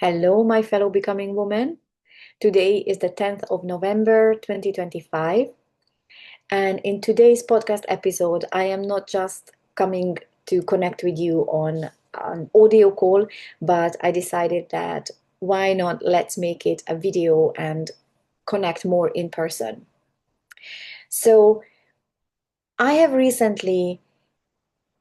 Hello, my fellow becoming woman. Today is the 10th of November 2025. And in today's podcast episode, I am not just coming to connect with you on an audio call, but I decided that why not let's make it a video and connect more in person. So I have recently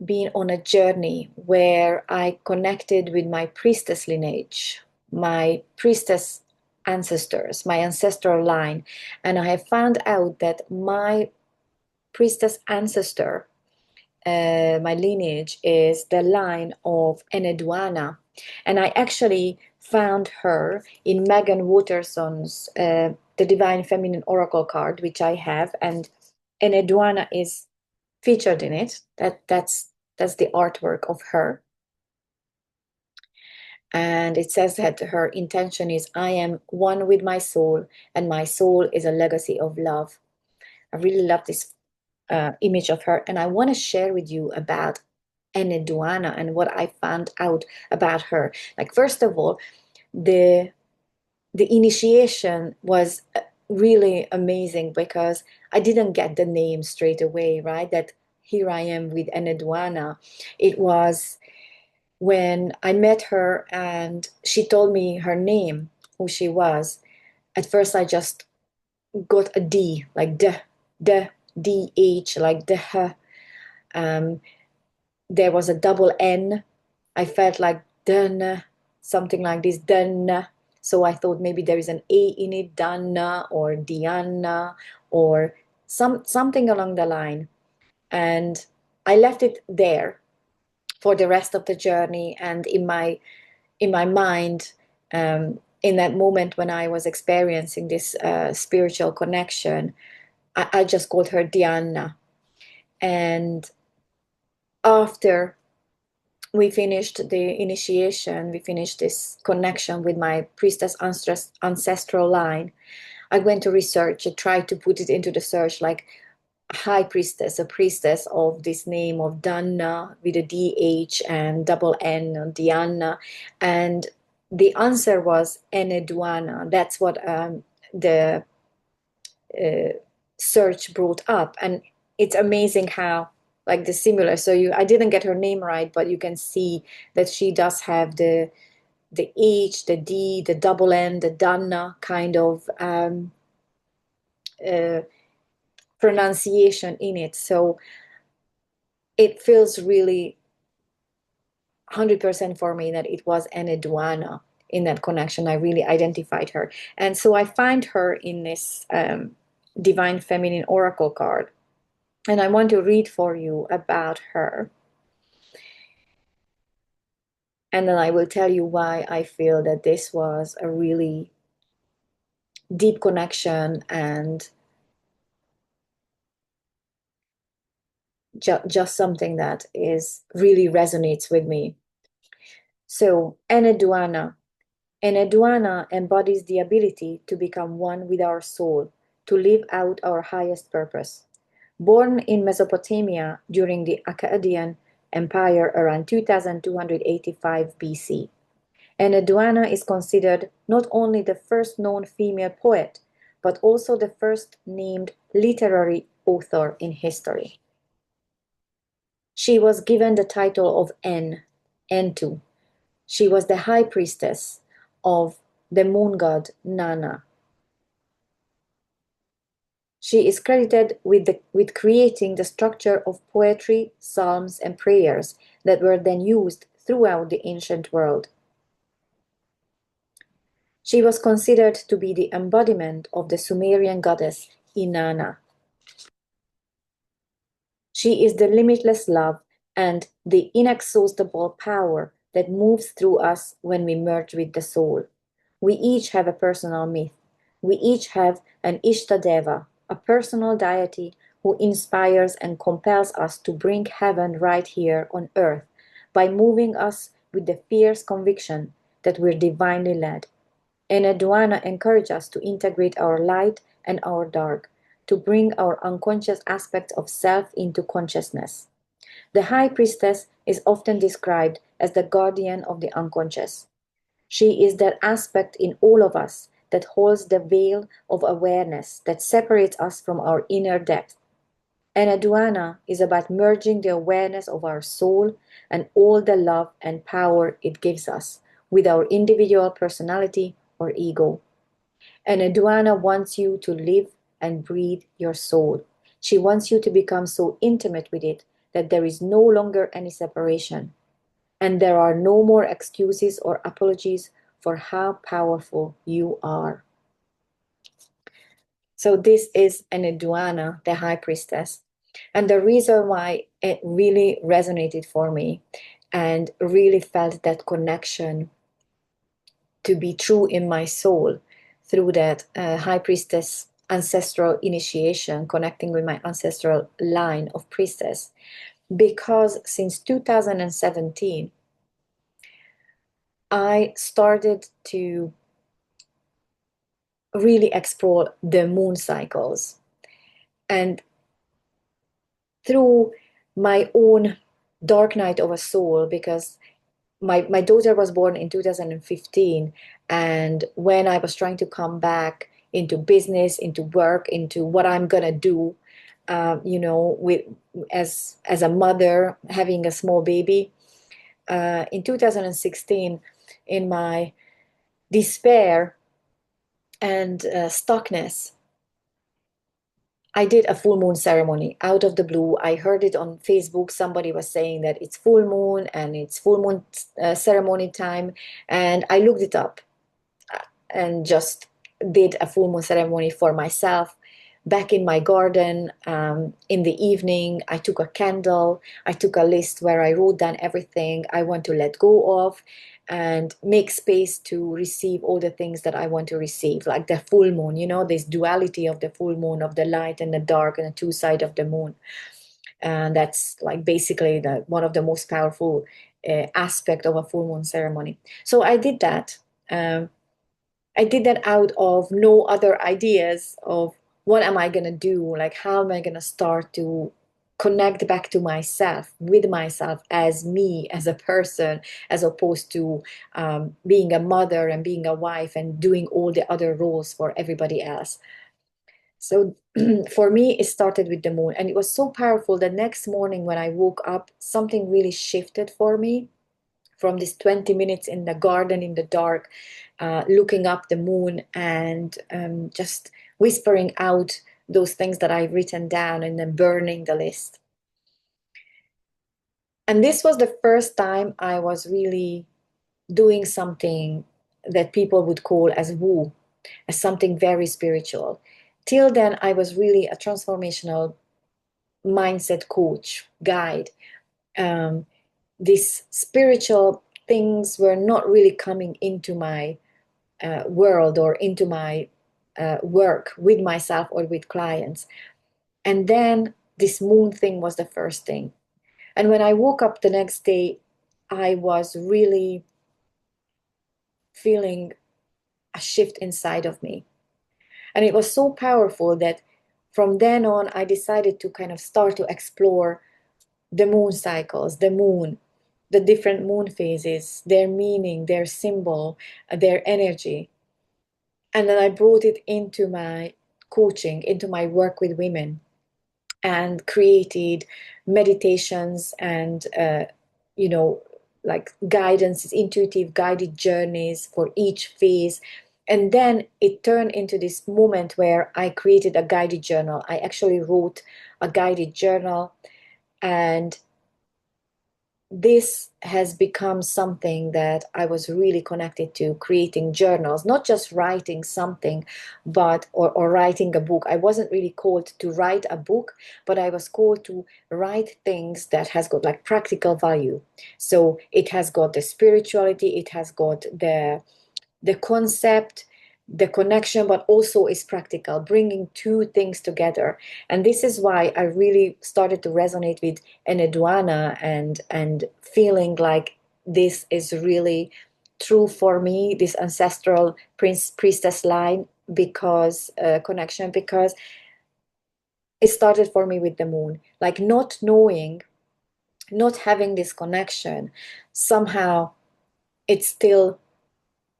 been on a journey where I connected with my priestess lineage, my priestess ancestors, my ancestral line, and I have found out that my priestess ancestor, my lineage, is the line of Enedwana. And I actually found her in Megan Waterson's The Divine Feminine Oracle card, which I have, and Enedwana is featured in it. That's the artwork of her. And it says that her intention is, I am one with my soul, and my soul is a legacy of love. I really love this image of her, and I want to share with you about Enedwana and what I found out about her. Like, first of all, the the initiation was really amazing because I didn't get the name straight away, right? That here I am with Enedwana. It was when I met her and she told me her name, who she was. At first, I just got a D, like D-H, like the. Um, there was a double N. I felt like dun, something like this, dun. So I thought maybe there is an A in it, Dana or Diana or something along the line. And I left it there for the rest of the journey. And in my mind, in that moment when I was experiencing this spiritual connection, I just called her Diana. And after we finished the initiation, we finished this connection with my priestess ancestral line, I went to research and tried to put it into the search, like high priestess, a priestess of this name of Dana with a DH and double N, Diana. And the answer was Enedwana. That's what the uh, search brought up. And it's amazing how, like, the similar. So I didn't get her name right, but you can see that she does have the H, the D, the double N, the Dana kind of uh, pronunciation in it. So it feels really 100% for me that it was Enedwana in that connection. I really identified her. And so I find her in this Divine Feminine Oracle card. And I want to read for you about her. And then I will tell you why I feel that this was a really deep connection and just something that is really resonates with me. So, Eneduana embodies the ability to become one with our soul, to live out our highest purpose. Born in Mesopotamia during the Akkadian Empire around 2285 BC, Eneduana is considered not only the first known female poet, but also the first named literary author in history. She was given the title of Entu. She was the high priestess of the moon god Nana. She is credited with creating the structure of poetry, psalms, and prayers that were then used throughout the ancient world. She was considered to be the embodiment of the Sumerian goddess Inanna. She is the limitless love and the inexhaustible power that moves through us when we merge with the soul. We each have a personal myth. We each have an Ishtadeva, a personal deity who inspires and compels us to bring heaven right here on earth by moving us with the fierce conviction that we're divinely led. Enedwana encourages us to integrate our light and our dark, to bring our unconscious aspects of self into consciousness. The High Priestess is often described as the guardian of the unconscious. She is that aspect in all of us that holds the veil of awareness that separates us from our inner depth. And Adwana is about merging the awareness of our soul and all the love and power it gives us with our individual personality or ego. And Adwana wants you to live and breathe your soul. She wants you to become so intimate with it that there is no longer any separation. And there are no more excuses or apologies for how powerful you are. So this is an Adwana, the high priestess. And the reason why it really resonated for me and really felt that connection to be true in my soul through that high priestess ancestral initiation, connecting with my ancestral line of priestess. Because since 2017, I started to really explore the moon cycles. And through my own dark night of a soul, because my daughter was born in 2015, and when I was trying to come back into business, into work, into what I'm gonna do, with as a mother having a small baby, in 2016, in my despair and stuckness, I did a full moon ceremony out of the blue. I heard it on Facebook. Somebody was saying that it's full moon and it's full moon ceremony time. And I looked it up and just did a full moon ceremony for myself back in my garden. In the evening, I took a candle. I took a list where I wrote down everything I want to let go of and make space to receive all the things that I want to receive, like the full moon, this duality of the full moon, of the light and the dark and the two sides of the moon. And that's like basically one of the most powerful aspect of a full moon ceremony. So I did that. Um, I did that out of no other ideas of what am I going to do? Like, how am I going to start to connect back to myself, with myself as me, as a person, as opposed to being a mother and being a wife and doing all the other roles for everybody else. So for me, it started with the moon. And it was so powerful. The next morning when I woke up, something really shifted for me from this 20 minutes in the garden in the dark, looking up the moon and just whispering out those things that I've written down and then burning the list. And this was the first time I was really doing something that people would call as woo, as something very spiritual. Till then, I was really a transformational mindset coach, guide. Um, these spiritual things were not really coming into my world or into my work with myself or with clients. And then this moon thing was the first thing. And when I woke up the next day, I was really feeling a shift inside of me. And it was so powerful that from then on, I decided to kind of start to explore the moon cycles, the moon, the different moon phases, their meaning, their symbol, their energy. And then I brought it into my coaching, into my work with women, and created meditations and, you know, like guidance, intuitive guided journeys for each phase. And then it turned into this moment where I created a guided journal. I actually wrote a guided journal, and this has become something that I was really connected to, creating journals, not just writing something, but or writing a book. I wasn't really called to write a book, but I was called to write things that has got like practical value. So it has got the spirituality, it has got the concept, the connection, but also is practical, bringing two things together. And this is why I really started to resonate with Enedwana and feeling like this is really true for me, this ancestral priestess line, because connection, because it started for me with the moon, like not knowing, not having this connection, somehow it still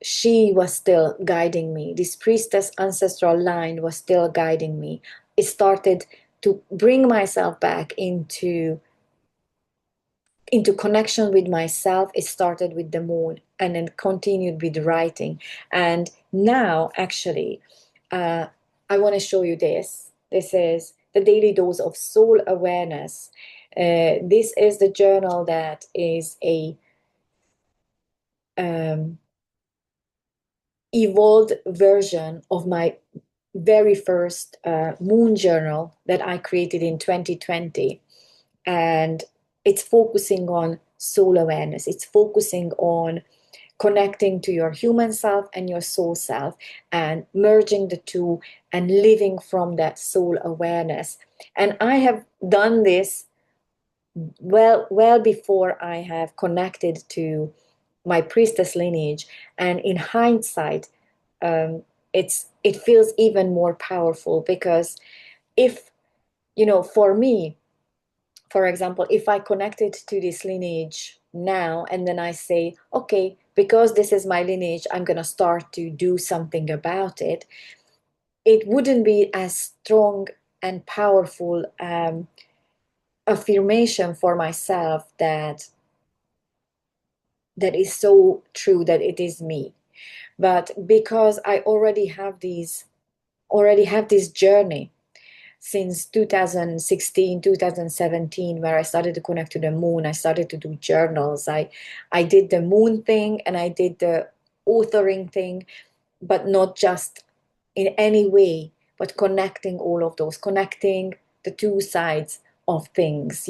she was still guiding me. This priestess ancestral line was still guiding me. It started to bring myself back into connection with myself. It started with the moon and then continued with writing. And now, actually, uh, I want to show you this. This is the daily dose of soul awareness. This is the journal that is a um, evolved version of my very first moon journal that I created in 2020. And it's focusing on soul awareness. It's focusing on connecting to your human self and your soul self and merging the two and living from that soul awareness. And I have done this well before I have connected to my priestess lineage. And in hindsight, it feels even more powerful because if for me, for example, if I connected to this lineage now and then I say, okay, because this is my lineage, I'm going to start to do something about it, it wouldn't be as strong and powerful affirmation for myself that is so true that it is me. But because I already have this journey since 2016, 2017, where I started to connect to the moon. I started to do journals. I did the moon thing and I did the authoring thing, but not just in any way, but connecting all of those, connecting the two sides of things,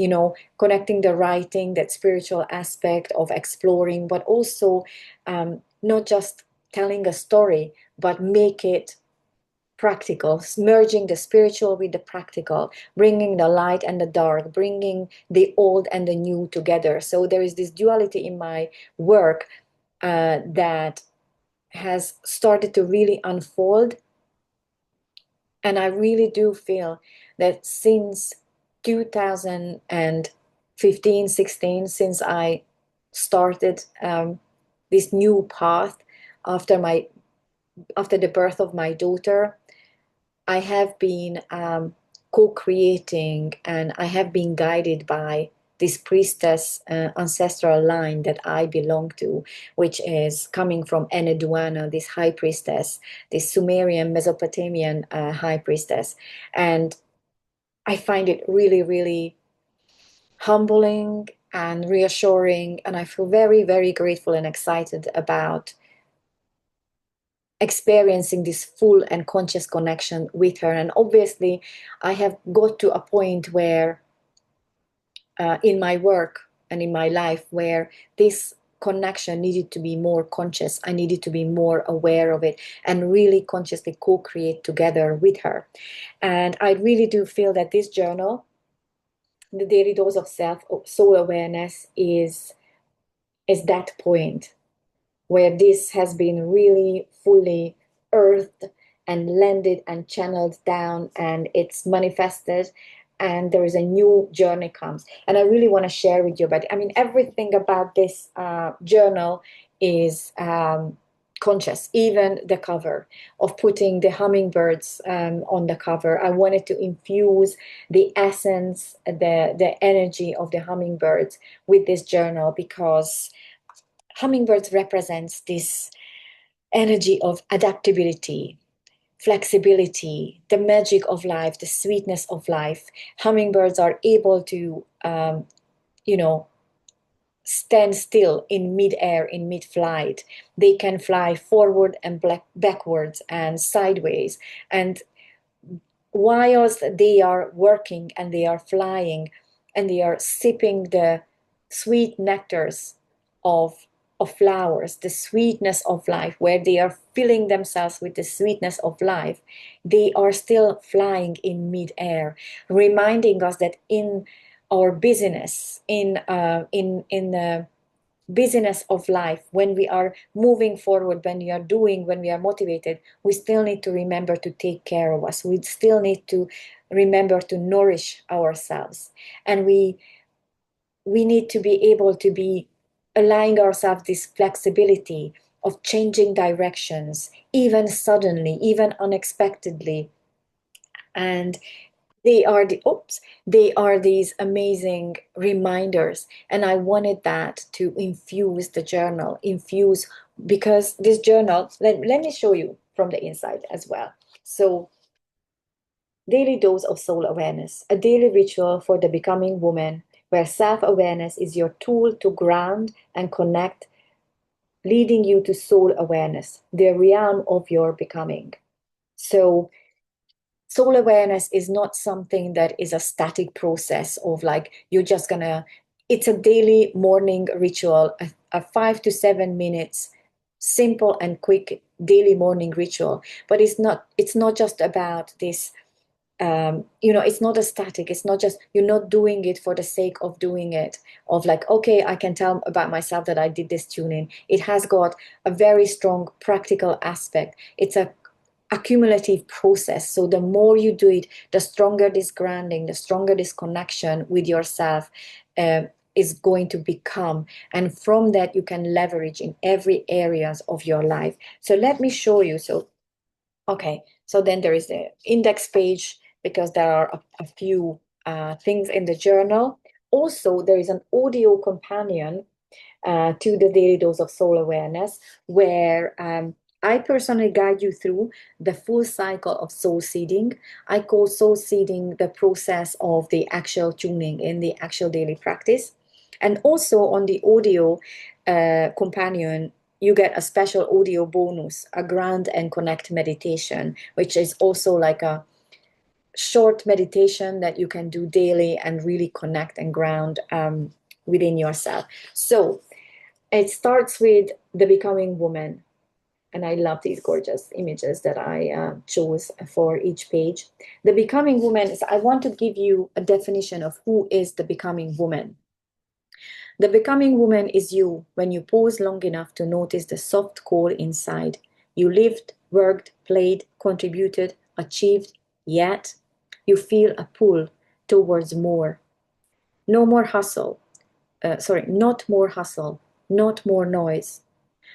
connecting the writing, that spiritual aspect of exploring, but also not just telling a story, but make it practical, merging the spiritual with the practical, bringing the light and the dark, bringing the old and the new together. So there is this duality in my work that has started to really unfold. And I really do feel that since 2015, 16, since I started this new path after the birth of my daughter, I have been co-creating and I have been guided by this priestess ancestral line that I belong to, which is coming from Eneduana, this high priestess, this Sumerian Mesopotamian high priestess. And I find it really, really humbling and reassuring. And I feel very, very grateful and excited about experiencing this full and conscious connection with her. And obviously, I have got to a point where, in my work and in my life, where this connection needed to be more conscious. I needed to be more aware of it and really consciously co create together with her. And I really do feel that this journal, the daily dose of self soul awareness, is that point where this has been really fully earthed and landed and channeled down and it's manifested and there is a new journey comes. And I really want to share with you about it. I mean, everything about this journal is conscious, even the cover of putting the hummingbirds on the cover. I wanted to infuse the essence, the energy of the hummingbirds with this journal because hummingbirds represents this energy of adaptability, flexibility, the magic of life, the sweetness of life. Hummingbirds are able to, you know, stand still in mid-air, in mid-flight. They can fly forward and backwards and sideways. And whilst they are working and they are flying and they are sipping the sweet nectars of flowers, the sweetness of life, where they are filling themselves with the sweetness of life, they are still flying in mid-air, reminding us that in our busyness, in the busyness of life, when we are moving forward, when we are motivated, we still need to remember to take care of us. We still need to remember to nourish ourselves. And we need to be able to be allowing ourselves this flexibility of changing directions, even suddenly, even unexpectedly. And they are these amazing reminders. And I wanted that to infuse the journal, infuse, because this journal, let me show you from the inside as well. So, daily dose of soul awareness, a daily ritual for the becoming woman, where self-awareness is your tool to ground and connect, leading you to soul awareness, the realm of your becoming. So soul awareness is not something that is a static process of like you're just gonna, it's a daily morning ritual, a 5 to 7 minutes simple and quick daily morning ritual. But it's not just about this, it's not a static, it's not just, you're not doing it for the sake of doing it, of like, okay, I can tell about myself that I did this tuning. It has got a very strong practical aspect. It's a accumulative process. So the more you do it, the stronger this grounding, the stronger this connection with yourself uh, is going to become. And from that, you can leverage in every areas of your life. So let me show you. So, okay. So then there is the index page because there are a few things in the journal. Also, there is an audio companion to the Daily Dose of Soul Awareness, where I personally guide you through the full cycle of soul seeding. I call soul seeding the process of the actual tuning in the actual daily practice. And also on the audio companion, you get a special audio bonus, a ground and connect meditation, which is also like a short meditation that you can do daily and really connect and ground within yourself. So it starts with the becoming woman. And I love these gorgeous images that I chose for each page. The becoming woman is, I want to give you a definition of who is the becoming woman. The becoming woman is you when you pause long enough to notice the soft core inside. You lived, worked, played, contributed, achieved, yet you feel a pull towards more. No more hustle. Not more hustle, not more noise,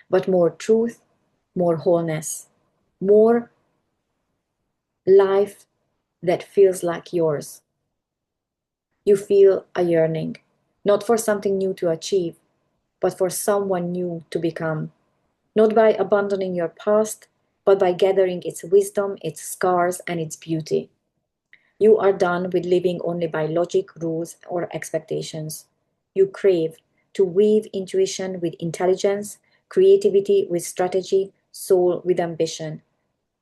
but more truth, more wholeness, more life that feels like yours. You feel a yearning, not for something new to achieve, but for someone new to become. Not by abandoning your past, but by gathering its wisdom, its scars, and its beauty. You are done with living only by logic, rules, or expectations. You crave to weave intuition with intelligence, creativity with strategy, soul with ambition.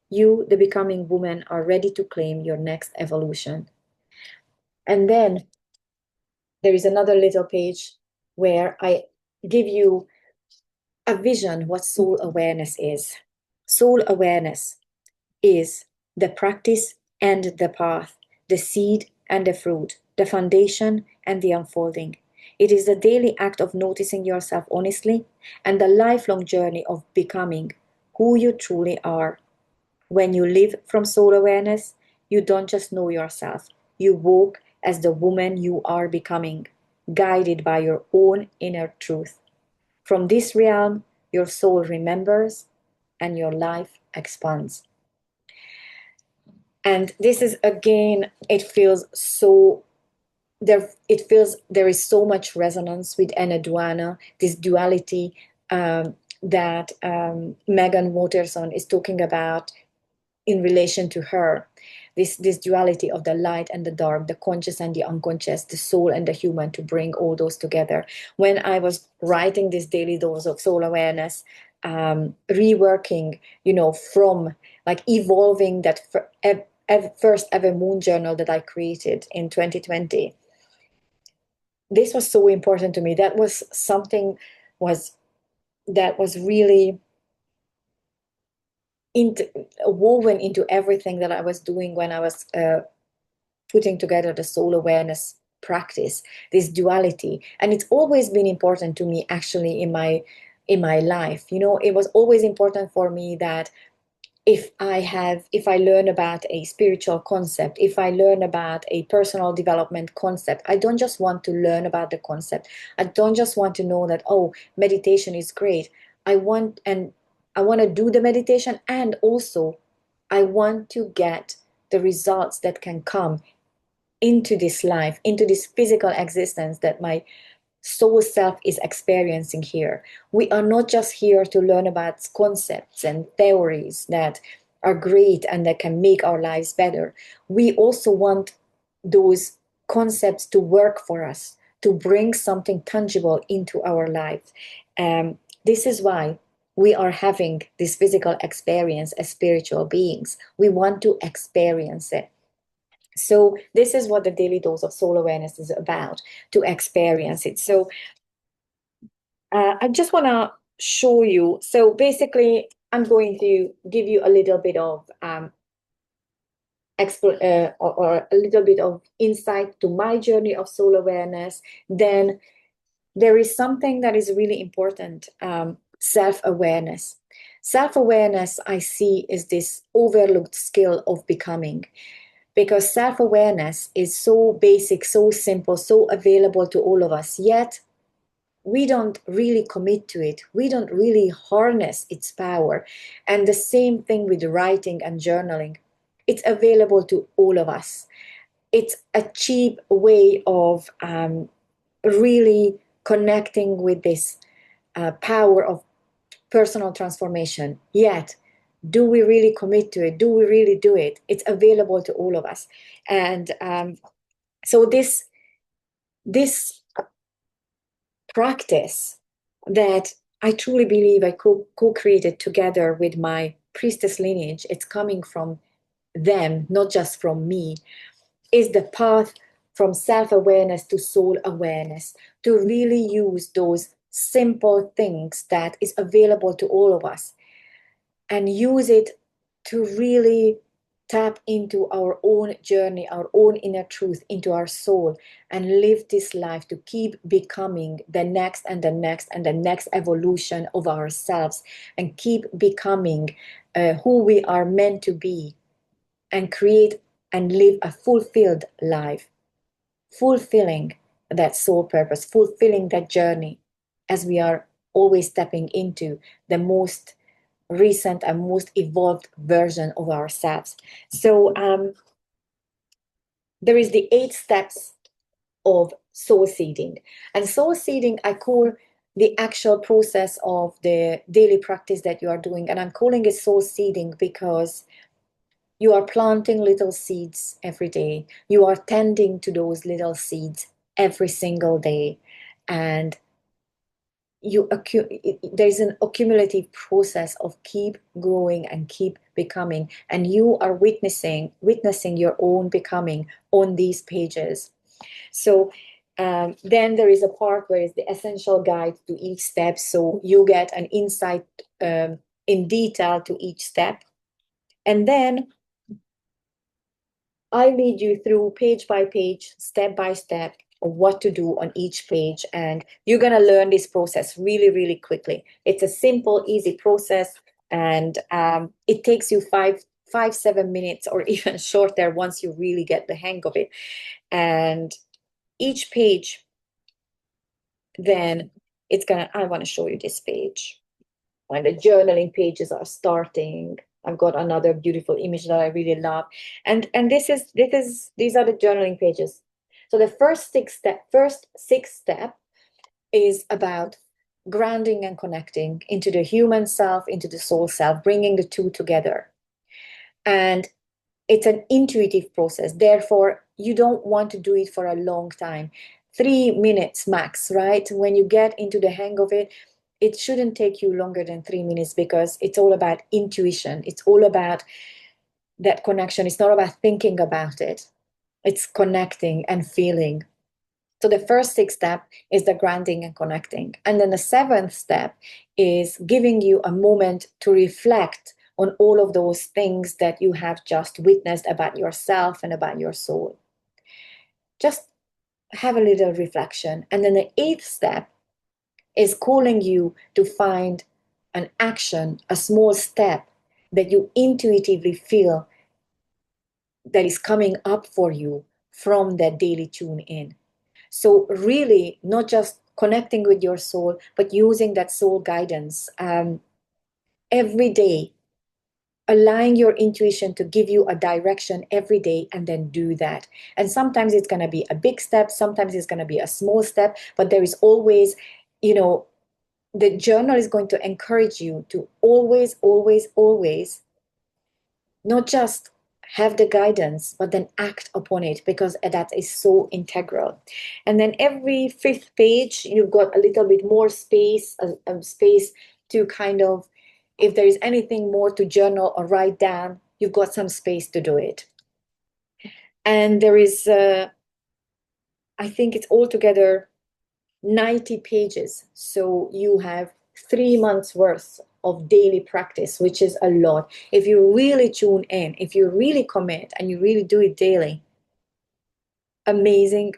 You, the becoming woman, are ready to claim your next evolution. And then there is another little page where I give you a vision what soul awareness is. Soul awareness is the practice and the path, the seed and the fruit, the foundation and the unfolding. It is the daily act of noticing yourself honestly and the lifelong journey of becoming who you truly are. When you live from soul awareness, you don't just know yourself, you walk as the woman you are becoming, guided by your own inner truth. From this realm, your soul remembers and your life expands. And this is again, it feels so there, it feels there is so much resonance with Enneaduana, this duality that Megan Waterson is talking about in relation to her, this duality of the light and the dark, the conscious and the unconscious, the soul and the human, to bring all those together. When I was writing this daily dose of soul awareness, reworking, from like evolving that first ever moon journal that I created in 2020, this was so important to me. That was something was that was really into, woven into everything that I was doing when I was putting together the soul awareness practice, this duality. And it's always been important to me actually in my life. It was always important for me that if I learn about a spiritual concept, if I learn about a personal development concept, I don't just want to learn about the concept. I don't just want to know that, oh, meditation is great. I want to do the meditation, and also I want to get the results that can come into this life, into this physical existence that my soul self is experiencing here. We are not just here to learn about concepts and theories that are great and that can make our lives better. We also want those concepts to work for us, to bring something tangible into our lives. This is why we are having this physical experience as spiritual beings. We want to experience it. So this is what the daily dose of soul awareness is about, to experience it. So I just want to show you. So basically, I'm going to give you a little bit of or a little bit of insight to my journey of soul awareness. Then there is something that is really important: self-awareness. Self-awareness, I see, is this overlooked skill of becoming, because self-awareness is so basic, so simple, so available to all of us, yet we don't really commit to it. We don't really harness its power. And the same thing with writing and journaling. It's available to all of us. It's a cheap way of really connecting with this power of personal transformation. Yet, do we really commit to it? Do we really do it? It's available to all of us. And so this practice that I truly believe I co-created together with my priestess lineage, it's coming from them, not just from me, is the path from self-awareness to soul awareness, to really use those simple things that is available to all of us and use it to really tap into our own journey, our own inner truth, into our soul, and live this life to keep becoming the next and the next and the next evolution of ourselves, and keep becoming who we are meant to be, and create and live a fulfilled life, fulfilling that soul purpose, fulfilling that journey, as we are always stepping into the most recent and most evolved version of ourselves. So there is the 8 steps of soul seeding. And soul seeding, I call the actual process of the daily practice that you are doing. And I'm calling it soul seeding because you are planting little seeds every day. You are tending to those little seeds every single day. And there's an accumulative process of keep growing and keep becoming, and you are witnessing your own becoming on these pages. So then there is a part where it's the essential guide to each step, so you get an insight in detail to each step, and then I lead you through page by page, step by step, of what to do on each page. And you're going to learn this process really, really quickly. It's a simple, easy process. And it takes you 7 minutes or even shorter once you really get the hang of it. And each page, then I want to show you this page. When the journaling pages are starting, I've got another beautiful image that I really love. And these are the journaling pages. So the first six step is about grounding and connecting into the human self, into the soul self, bringing the two together. And it's an intuitive process. Therefore, you don't want to do it for a long time. 3 minutes max, right? When you get into the hang of it, it shouldn't take you longer than 3 minutes, because it's all about intuition. It's all about that connection. It's not about thinking about it. It's connecting and feeling. So the first 6 step is the grounding and connecting. And then the 7th step is giving you a moment to reflect on all of those things that you have just witnessed about yourself and about your soul. Just have a little reflection. And then the 8th step is calling you to find an action, a small step that you intuitively feel that is coming up for you from that daily tune in. So really, not just connecting with your soul, but using that soul guidance every day, allowing your intuition to give you a direction every day, and then do that. And sometimes it's going to be a big step, sometimes it's going to be a small step, but there is always, you know, the journal is going to encourage you to always, always, always not just have the guidance, but then act upon it, because that is so integral. And then every fifth page, you've got a little bit more space, a space to kind of, if there is anything more to journal or write down, you've got some space to do it. And there is, I think it's altogether 90 pages. So you have 3 months worth of daily practice, which is a lot. If you really tune in, if you really commit and you really do it daily, amazing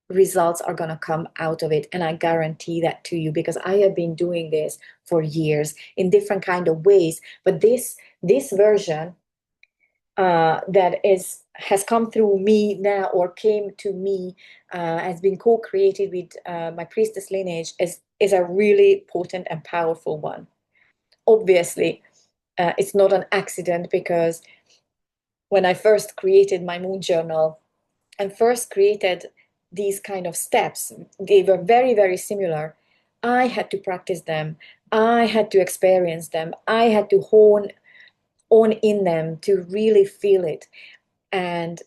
results are going to come out of it. And I guarantee that to you, because I have been doing this for years in different kind of ways. But this version that has come through me now, or came to me, has been co-created with my Priestess Lineage, is a really potent and powerful one. Obviously, it's not an accident, because when I first created my moon journal and first created these kind of steps, they were very, very similar. I had to practice them. I had to experience them. I had to hone on in them to really feel it. And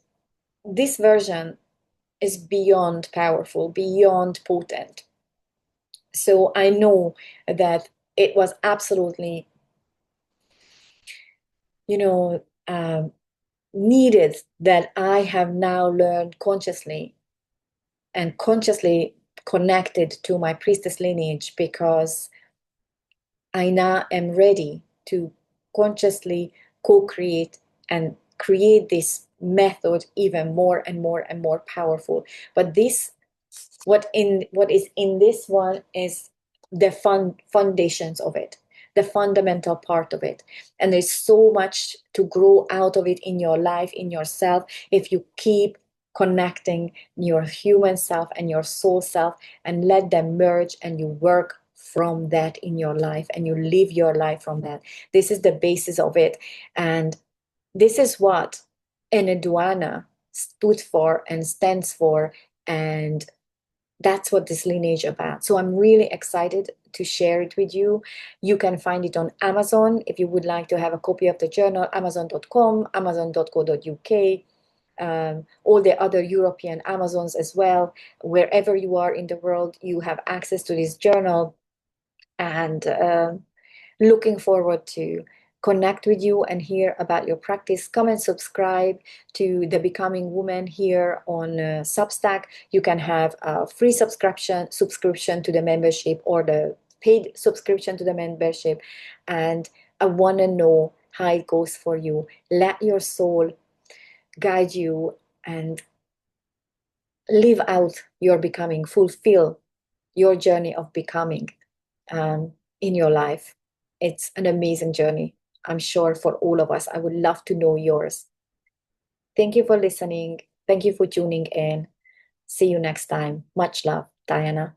this version is beyond powerful, beyond potent. So I know that it was absolutely, you know, needed, that I have now learned consciously and consciously connected to my priestess lineage, because I now am ready to consciously co-create and create this method even more and more and more powerful. But this, what is in this one is the foundations of it, the fundamental part of it. And there's so much to grow out of it in your life, in yourself, if you keep connecting your human self and your soul self, and let them merge, and you work from that in your life, and you live your life from that. This is the basis of it. And this is what Eneduana stood for and stands for. And that's what this lineage about. So I'm really excited to share it with you. You can find it on Amazon. If you would like to have a copy of the journal, amazon.com, amazon.co.uk, all the other European Amazons as well. Wherever you are in the world, you have access to this journal. And looking forward to connect with you and hear about your practice. Come and subscribe to the Becoming Woman here on Substack. You can have a free subscription to the membership, or the paid subscription to the membership. And I want to know how it goes for you. Let your soul guide you and live out your becoming, fulfill your journey of becoming in your life. It's an amazing journey, I'm sure, for all of us. I would love to know yours. Thank you for listening. Thank you for tuning in. See you next time. Much love, Diana.